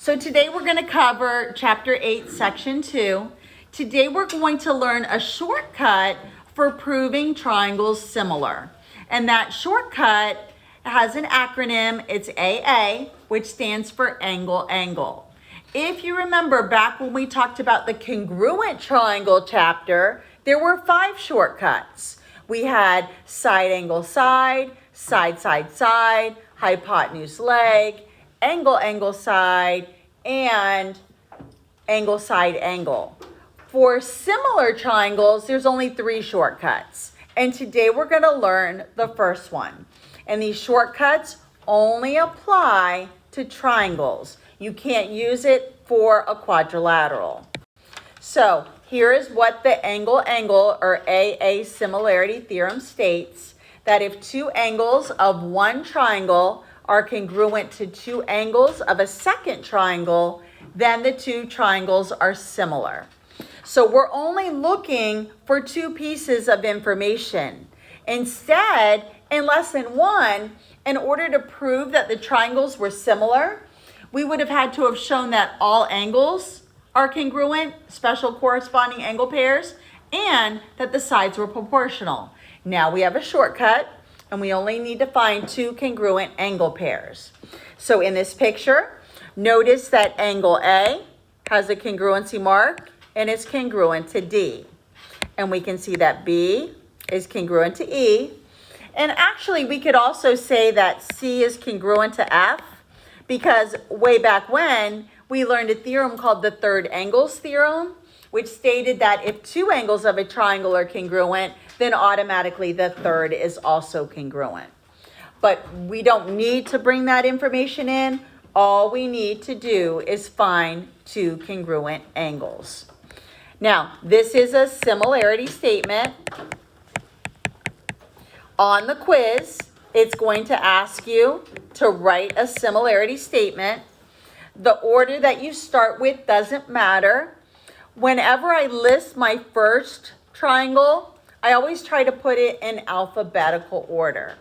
So today we're going to cover Chapter 8, Section 2. Today we're going to learn a shortcut for proving triangles similar. And that shortcut has an acronym. It's AA, which stands for angle, angle. If you remember back when we talked about the congruent triangle chapter, there were 5 shortcuts. We had side, angle, side, side, side, side, hypotenuse, leg, angle, angle, side, and angle, side, angle. For similar triangles, there's only 3 shortcuts. And today we're going to learn the first one. And these shortcuts only apply to triangles. You can't use it for a quadrilateral. So here is what the angle, angle, or AA similarity theorem states, that if 2 angles of one triangle are congruent to 2 angles of a second triangle, then the 2 triangles are similar. So we're only looking for 2 pieces of information. Instead, in lesson 1, in order to prove that the triangles were similar, we would have had to have shown that all angles are congruent, special corresponding angle pairs, and that the sides were proportional. Now we have a shortcut, and we only need to find 2 congruent angle pairs. So in this picture, notice that angle A has a congruency mark, and it's congruent to D. And we can see that B is congruent to E. And actually, we could also say that C is congruent to F, because way back when, we learned a theorem called the third angles theorem, which stated that if 2 angles of a triangle are congruent, then automatically the third is also congruent. But we don't need to bring that information in. All we need to do is find 2 congruent angles. Now, this is a similarity statement. On the quiz, it's going to ask you to write a similarity statement. The order that you start with doesn't matter. Whenever I list my first triangle, I always try to put it in alphabetical order.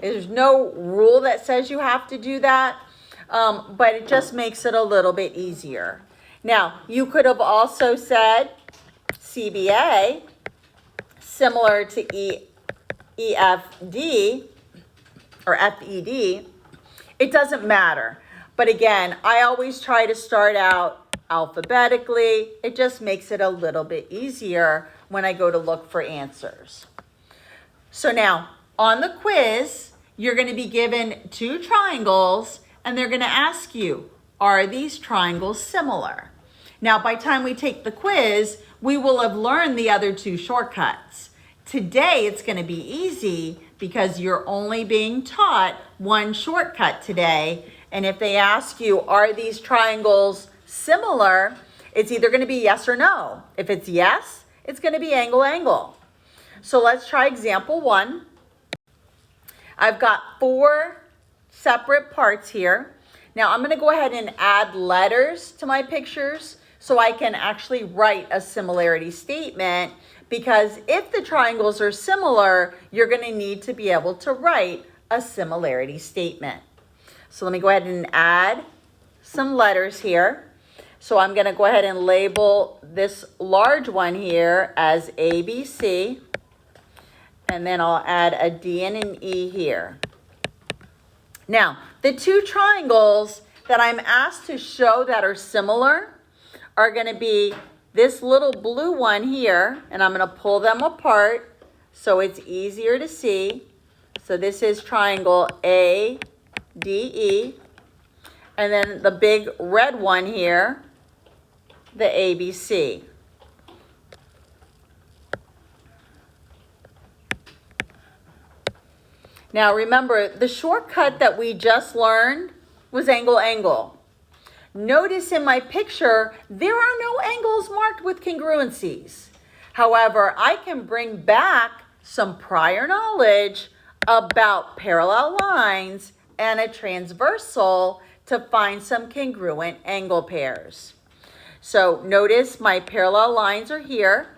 There's no rule that says you have to do that, but it just makes it a little bit easier. Now, you could have also said CBA, similar to EFD or FED. It doesn't matter. But again, I always try to start out alphabetically. It just makes it a little bit easier when I go to look for answers. So now, on the quiz, you're going to be given 2 triangles, and they're going to ask you, are these triangles similar? Now, by the time we take the quiz, we will have learned the other 2 shortcuts. Today, it's going to be easy because you're only being taught 1 shortcut today. And if they ask you, are these triangles similar, it's either going to be yes or no. If it's yes, it's going to be angle, angle. So let's try example 1. I've got 4 separate parts here. Now I'm going to go ahead and add letters to my pictures so I can actually write a similarity statement, because if the triangles are similar, you're going to need to be able to write a similarity statement. So let me go ahead and add some letters here. So I'm going to go ahead and label this large one here as ABC. And then I'll add a D and an E here. Now, the 2 triangles that I'm asked to show that are similar are going to be this little blue one here. And I'm going to pull them apart so it's easier to see. So this is triangle ADE. And then the big red one here, the ABC. Now remember, the shortcut that we just learned was angle, angle. Notice in my picture, there are no angles marked with congruencies. However, I can bring back some prior knowledge about parallel lines and a transversal to find some congruent angle pairs. So notice my parallel lines are here.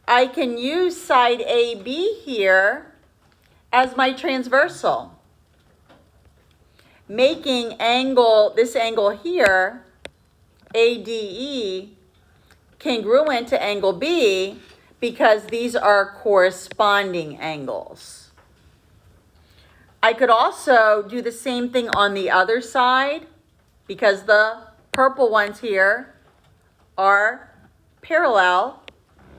I can use side AB here as my transversal. making this angle here, ADE, congruent to angle B because these are corresponding angles. I could also do the same thing on the other side because the purple ones here are parallel.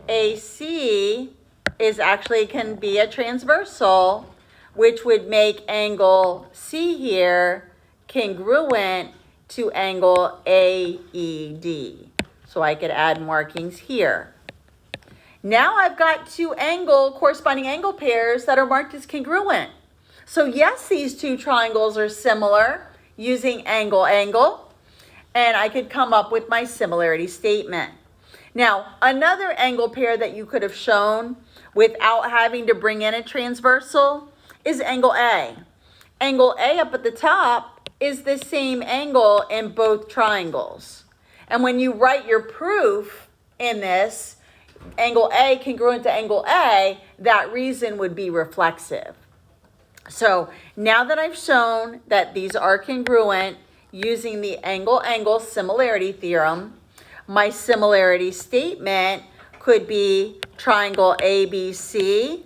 AC can be a transversal, which would make angle C here congruent to angle AED. So I could add markings here. Now I've got two corresponding angle pairs that are marked as congruent. So yes, these two triangles are similar using angle, and I could come up with my similarity statement. Now, another angle pair that you could have shown without having to bring in a transversal is angle A. Angle A up at the top is the same angle in both triangles. And when you write your proof in this, angle A congruent to angle A, that reason would be reflexive. So now that I've shown that these are congruent using the angle similarity theorem, my similarity statement could be triangle ABC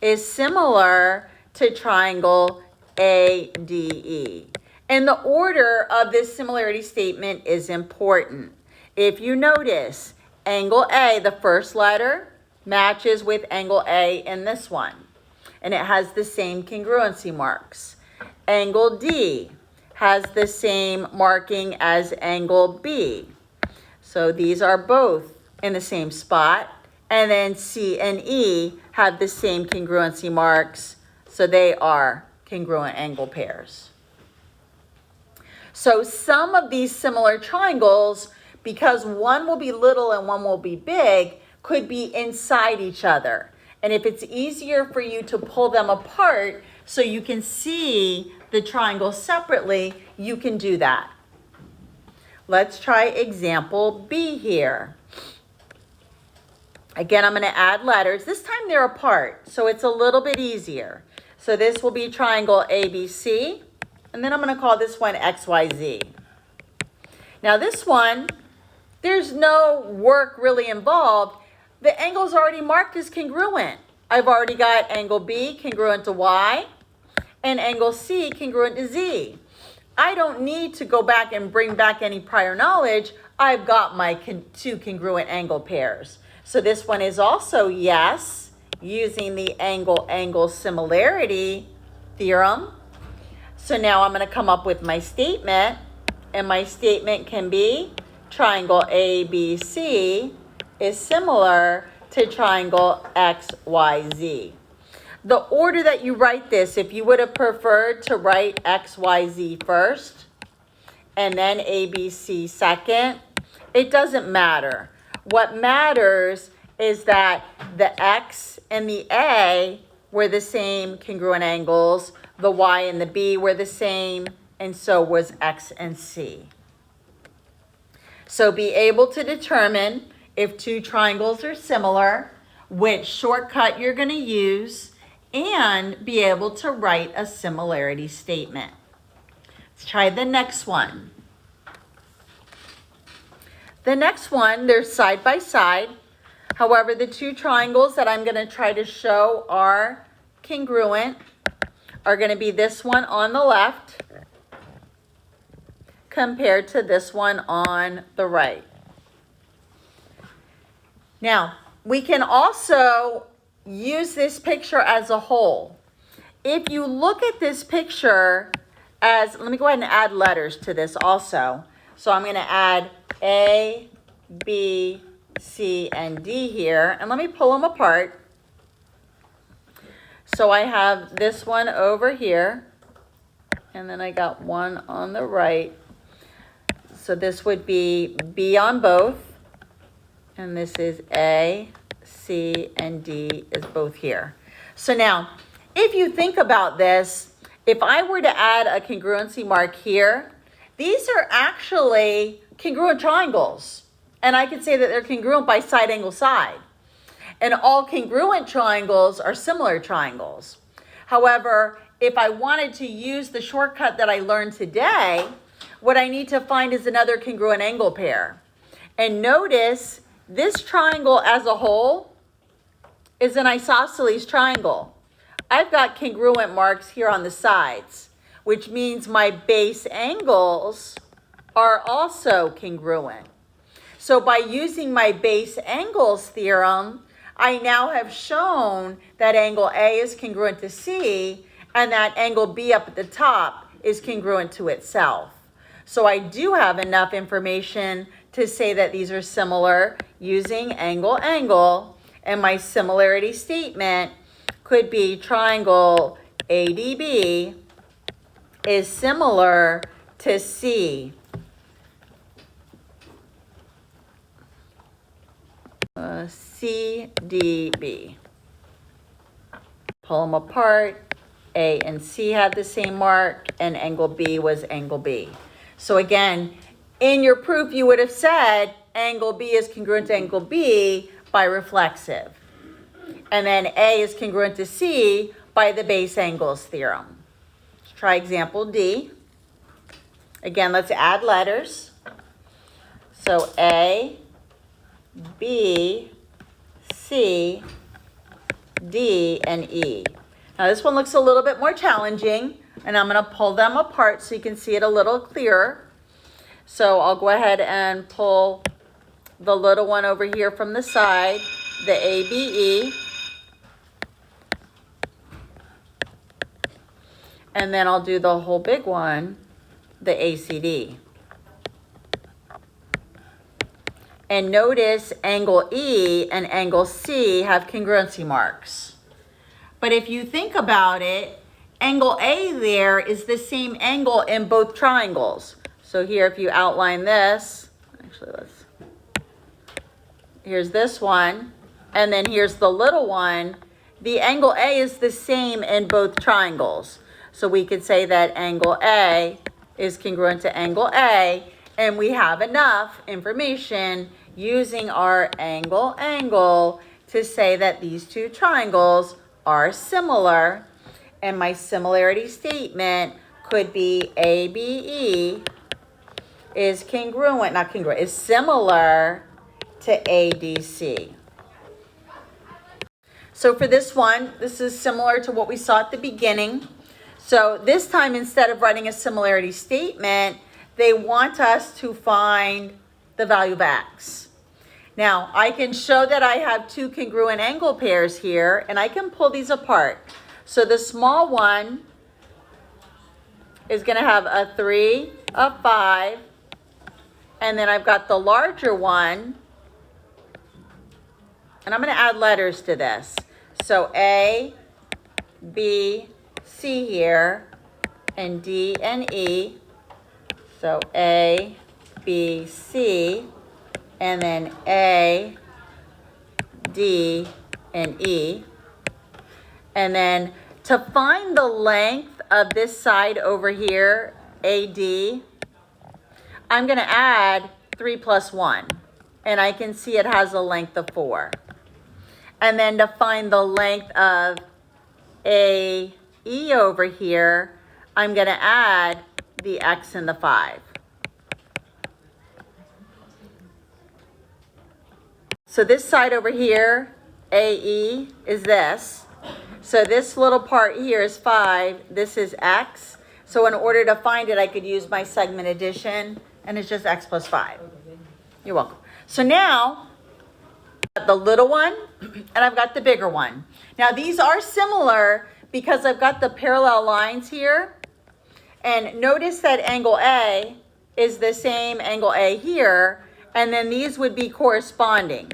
is similar to triangle ADE. And the order of this similarity statement is important. If you notice, angle A, the first letter, matches with angle A in this one, and it has the same congruency marks. Angle D has the same marking as angle B. So these are both in the same spot. And then C and E have the same congruency marks, so they are congruent angle pairs. So some of these similar triangles, because one will be little and one will be big, could be inside each other. And if it's easier for you to pull them apart so you can see the triangles separately, you can do that. Let's try example B here. Again, I'm going to add letters. This time they're apart, so it's a little bit easier. So this will be triangle ABC, and then I'm going to call this one XYZ. Now this one, there's no work really involved. The angle's already marked as congruent. I've already got angle B congruent to Y and angle C congruent to Z. I don't need to go back and bring back any prior knowledge. I've got my two congruent angle pairs. So this one is also yes, using the angle similarity theorem. So now I'm going to come up with my statement, and my statement can be triangle ABC is similar to triangle XYZ. The order that you write this, if you would have preferred to write XYZ first and then ABC second, it doesn't matter. What matters is that the X and the A were the same congruent angles, the Y and the B were the same, and so was X and C. So be able to determine if two triangles are similar, which shortcut you're going to use, and be able to write a similarity statement. Let's try the next one. The next one, they're side by side. However, the two triangles that I'm going to try to show are congruent are going to be this one on the left compared to this one on the right. Now, we can also use this picture as a whole. If you look at this picture as, let me go ahead and add letters to this also. So I'm going to add A, B, C, and D here, and let me pull them apart. So I have this one over here, and then I got one on the right. So this would be B on both, and this is A, C, and D is both here. So now, if you think about this, if I were to add a congruency mark here, these are actually congruent triangles. And I could say that they're congruent by side angle side. And all congruent triangles are similar triangles. However, if I wanted to use the shortcut that I learned today, what I need to find is another congruent angle pair. And notice this triangle as a whole is an isosceles triangle. I've got congruent marks here on the sides, which means my base angles are also congruent. So by using my base angles theorem, I now have shown that angle A is congruent to C and that angle B up at the top is congruent to itself. So I do have enough information to say that these are similar using angle, and my similarity statement could be triangle ADB is similar to C. CDB. Pull them apart. A and C had the same mark, and angle B was angle B. So again, in your proof, you would have said angle B is congruent to angle B by reflexive. And then A is congruent to C by the base angles theorem. Let's try example D. Again, let's add letters. So A, B, C, D, and E. Now this one looks a little bit more challenging, and I'm going to pull them apart so you can see it a little clearer. So I'll go ahead and pull the little one over here from the side, the ABE. And then I'll do the whole big one, the ACD. And notice angle E and angle C have congruency marks. But if you think about it, angle A there is the same angle in both triangles. So here, if you outline this, actually here's this one, and then here's the little one. The angle A is the same in both triangles. So we could say that angle A is congruent to angle A, and we have enough information using our angle to say that these two triangles are similar, and my similarity statement could be ABE is congruent, not congruent, is similar to ADC. So for this one, this is similar to what we saw at the beginning. So this time, instead of writing a similarity statement, they want us to find the value of X. Now, I can show that I have two congruent angle pairs here, and I can pull these apart. So the small one is going to have a 3, a 5, and then I've got the larger one, and I'm going to add letters to this. So A, B, C here, and D and E. So A, B, C, and then A, D, and E. And then to find the length of this side over here, AD, I'm going to add 3 plus 1. And I can see it has a length of 4. And then to find the length of AE over here, I'm going to add the X and the 5. So this side over here, AE, is this. So this little part here is 5. This is X. So in order to find it, I could use my segment addition, and it's just X plus 5. You're welcome. So now, I've got the little one, and I've got the bigger one. Now these are similar because I've got the parallel lines here. And notice that angle A is the same angle A here, and then these would be corresponding.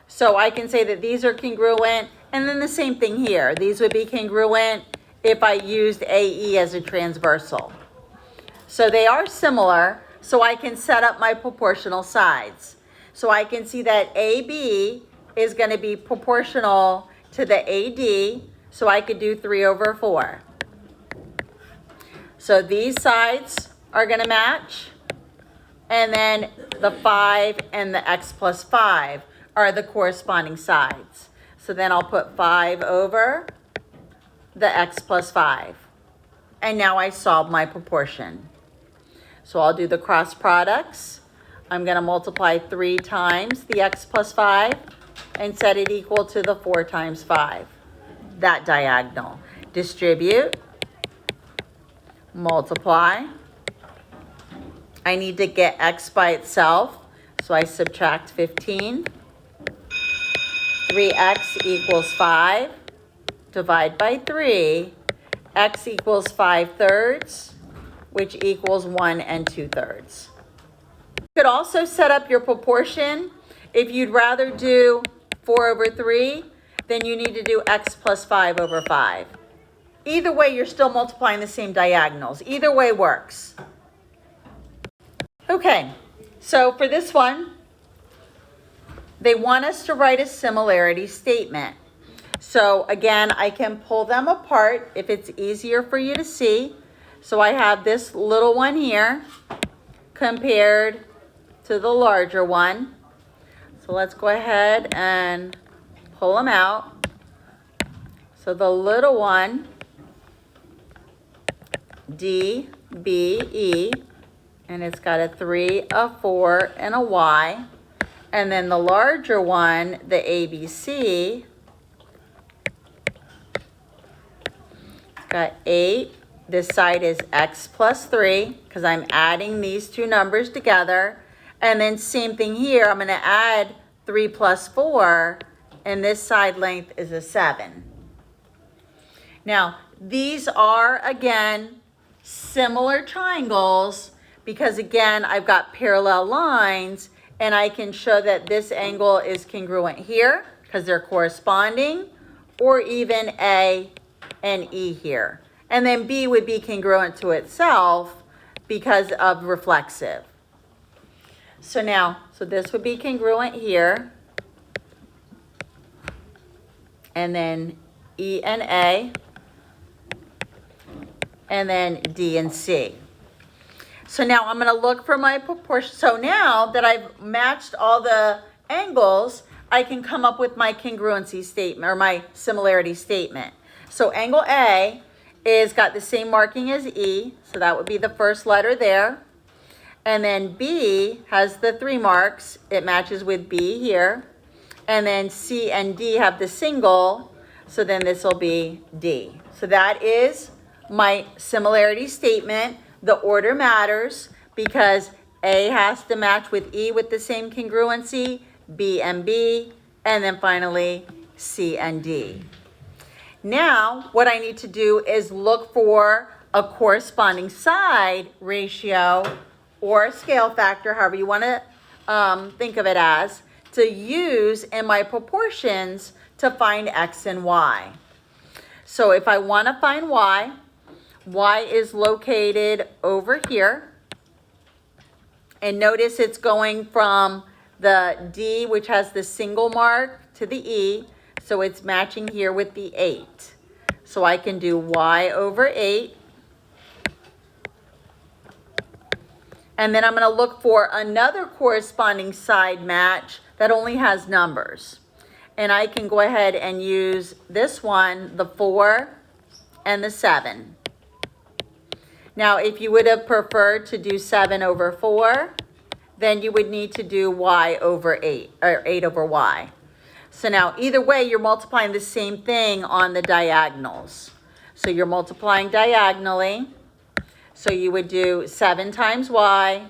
So I can say that these are congruent, and then the same thing here. These would be congruent if I used AE as a transversal. So they are similar, so I can set up my proportional sides. So I can see that AB is going to be proportional to the AD, so I could do 3 over 4. So these sides are going to match, and then the 5 and the X plus 5 are the corresponding sides. So then I'll put 5 over the x plus 5. And now I solve my proportion. So I'll do the cross products. I'm going to multiply 3 times the x plus 5 and set it equal to the 4 times 5. That diagonal. Distribute. Multiply. I need to get x by itself, so I subtract 15. 3x equals 5. Divide by 3. X equals 5/3, which equals 1 2/3. You could also set up your proportion. If you'd rather do 4 over 3, then you need to do x plus 5 over 5. Either way, you're still multiplying the same diagonals. Either way works. Okay, so for this one, they want us to write a similarity statement. So again, I can pull them apart if it's easier for you to see. So I have this little one here compared to the larger one. So let's go ahead and pull them out. So the little one, D, B, E, and it's got a 3, a 4, and a Y. And then the larger one, the ABC, it's got 8. This side is x plus 3 because I'm adding these two numbers together. And then same thing here, I'm going to add 3 plus 4, and this side length is a 7. Now, these are, again, similar triangles because, again, I've got parallel lines, and I can show that this angle is congruent here because they're corresponding, or even A and E here. And then B would be congruent to itself because of reflexive. So now, so this would be congruent here. And then E and A. And then D and C. So now I'm going to look for my proportion. So now that I've matched all the angles, I can come up with my congruency statement or my similarity statement. So angle A is got the same marking as E, so that would be the first letter there. And then B has the 3 marks. It matches with B here. And then C and D have the single, so then this will be D. So that is my similarity statement. The order matters because A has to match with E with the same congruency, B and B, and then finally C and D. Now, what I need to do is look for a corresponding side ratio or scale factor, however you want to think of it as, to use in my proportions to find X and Y. So if I want to find Y, Y is located over here. And notice it's going from the D, which has the single mark, to the E. So it's matching here with the 8. So I can do Y over 8. And then I'm going to look for another corresponding side match that only has numbers. And I can go ahead and use this one, the 4 and the 7. Now, if you would have preferred to do 7 over 4, then you would need to do Y over 8, or 8 over Y. So now, either way, you're multiplying the same thing on the diagonals. So you're multiplying diagonally. So you would do 7 times Y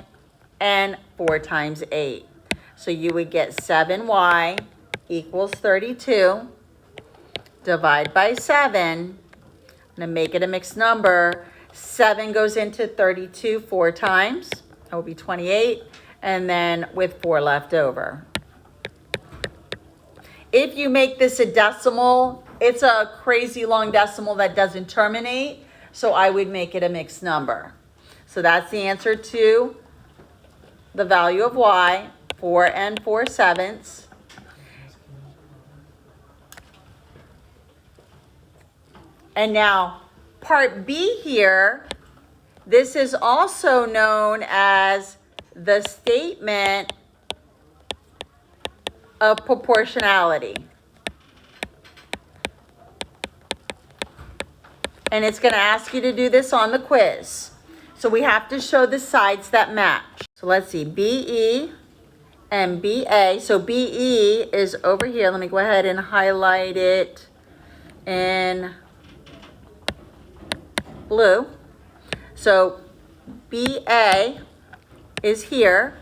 and 4 times 8. So you would get 7Y equals 32. Divide by 7. I'm going to make it a mixed number. 7 goes into 32 4 times. That will be 28. And then with 4 left over. If you make this a decimal, it's a crazy long decimal that doesn't terminate. So I would make it a mixed number. So that's the answer to the value of Y, 4 4/7. And now part B here, this is also known as the statement of proportionality. And it's going to ask you to do this on the quiz. So we have to show the sides that match. So let's see, BE and BA. So BE is over here. Let me go ahead and highlight it in blue. So BA is here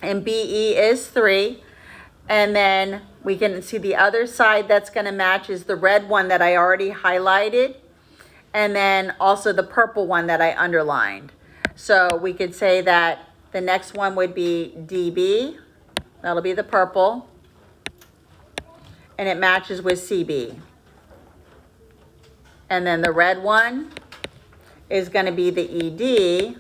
and BE is 3. And then we can see the other side that's going to match is the red one that I already highlighted, and then also the purple one that I underlined. So we could say that the next one would be DB. That'll be the purple. And it matches with CB. And then the red one is going to be the ED,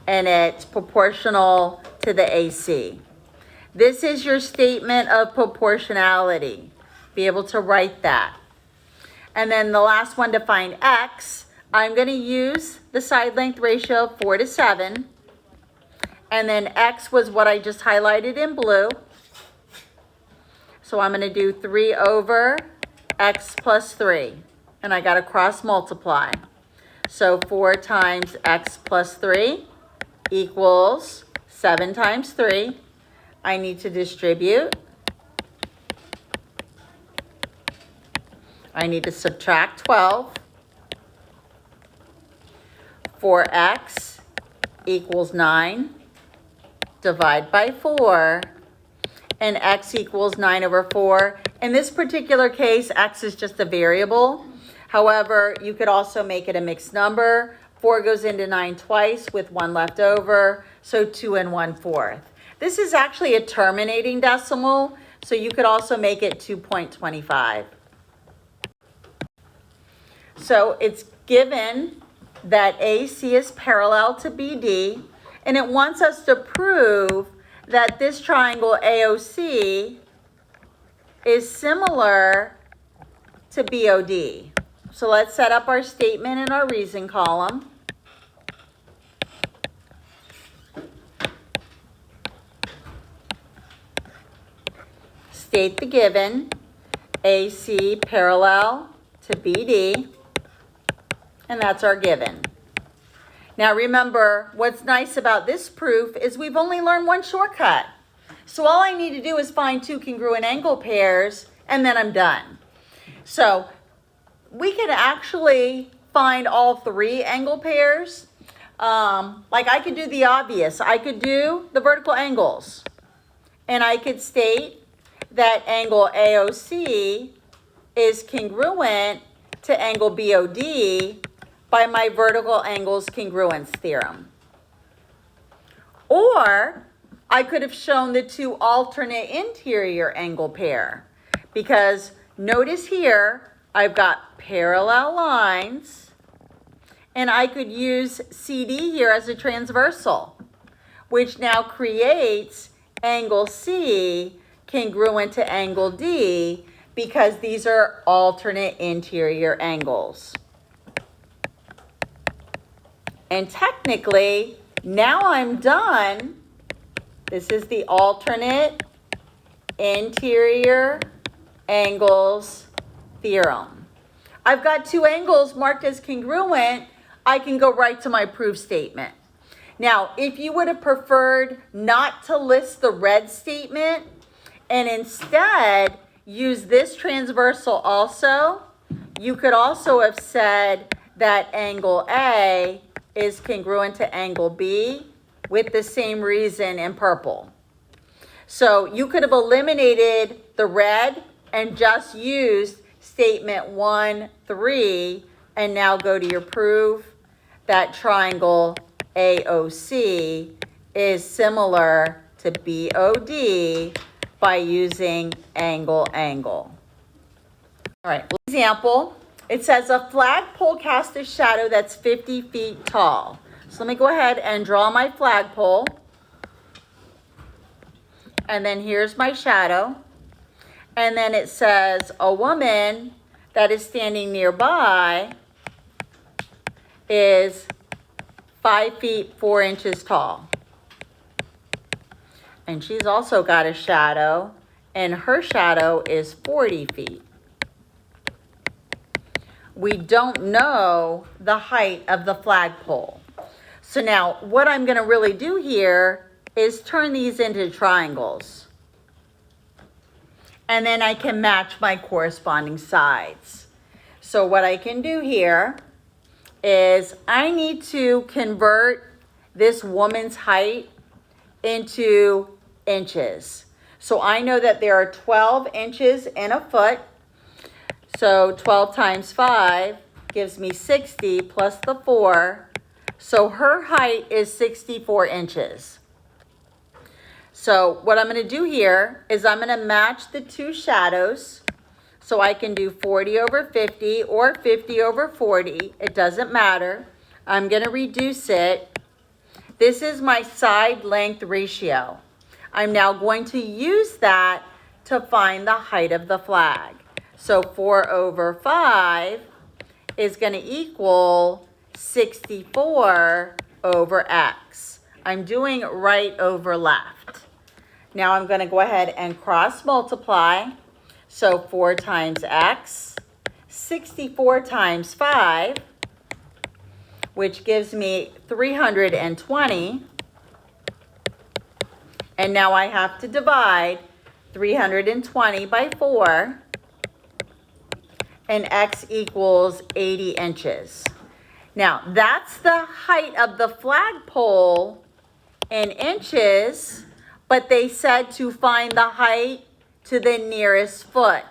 and it's proportional to the AC. This is your statement of proportionality. Be able to write that. And then the last one to find X, I'm going to use the side length ratio of 4 to 7. And then X was what I just highlighted in blue. So I'm going to do 3 over X plus 3. And I got to cross multiply. So 4 times X plus 3 equals 7 times 3. I need to distribute. I need to subtract 12. 4x equals 9. Divide by 4. And x equals 9 over 4. In this particular case, x is just a variable. However, you could also make it a mixed number. 4 goes into 9 twice with 1 left over. So 2 1/4. This is actually a terminating decimal, so you could also make it 2.25. So it's given that AC is parallel to BD, and it wants us to prove that this triangle AOC is similar to BOD. So let's set up our statement in our reason column. State the given, AC parallel to BD, and that's our given. Now remember, what's nice about this proof is we've only learned one shortcut. So all I need to do is find 2 congruent angle pairs, and then I'm done. So we can actually find all 3 angle pairs. Like I could do the obvious. I could do the vertical angles, and I could state that angle AOC is congruent to angle BOD by my vertical angles congruence theorem. Or I could have shown the 2 alternate interior angle pair, because notice here I've got parallel lines, and I could use CD here as a transversal, which now creates angle C congruent to angle D, because these are alternate interior angles. And technically, now I'm done. This is the alternate interior angles theorem. I've got 2 angles marked as congruent. I can go right to my proof statement. Now, if you would have preferred not to list the red statement and instead use this transversal also, you could also have said that angle A is congruent to angle B with the same reason in purple. So you could have eliminated the red and just used statement 1, 3, and now go to your proof that triangle AOC is similar to BOD by using angle. All right, example. It says a flagpole casts a shadow that's 50 feet tall. So let me go ahead and draw my flagpole. And then here's my shadow. And then it says a woman that is standing nearby is 5 feet 4 inches tall. And she's also got a shadow, and her shadow is 40 feet. we don't know the height of the flagpole. So now what I'm going to really do here is turn these into triangles. And then I can match my corresponding sides. So what I can do here is I need to convert this woman's height into inches. So I know that there are 12 inches in a foot. So 12 times 5 gives me 60 plus the 4. So her height is 64 inches. So what I'm going to do here is I'm going to match the two shadows. So I can do 40 over 50 or 50 over 40. It doesn't matter. I'm going to reduce it. This is my side length ratio. I'm now going to use that to find the height of the flag. So 4 over 5 is going to equal 64 over x. I'm doing right over left. Now I'm going to go ahead and cross multiply. So 4 times x, 64 times 5, which gives me 320. And now I have to divide 320 by 4. And x equals 80 inches. Now, that's the height of the flagpole in inches, but they said to find the height to the nearest foot.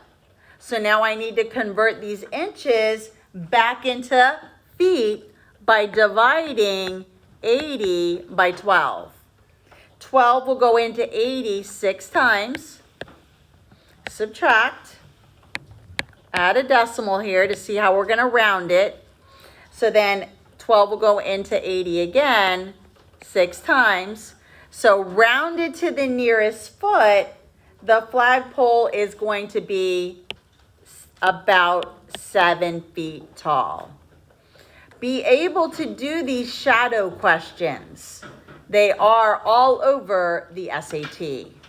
So now I need to convert these inches back into feet by dividing 80 by 12. 12 will go into 80 6 times. Subtract. Add a decimal here to see how we're going to round it. So then 12 will go into 80 again 6 times. So rounded to the nearest foot, the flagpole is going to be about 7 feet tall. Be able to do these shadow questions. They are all over the SAT.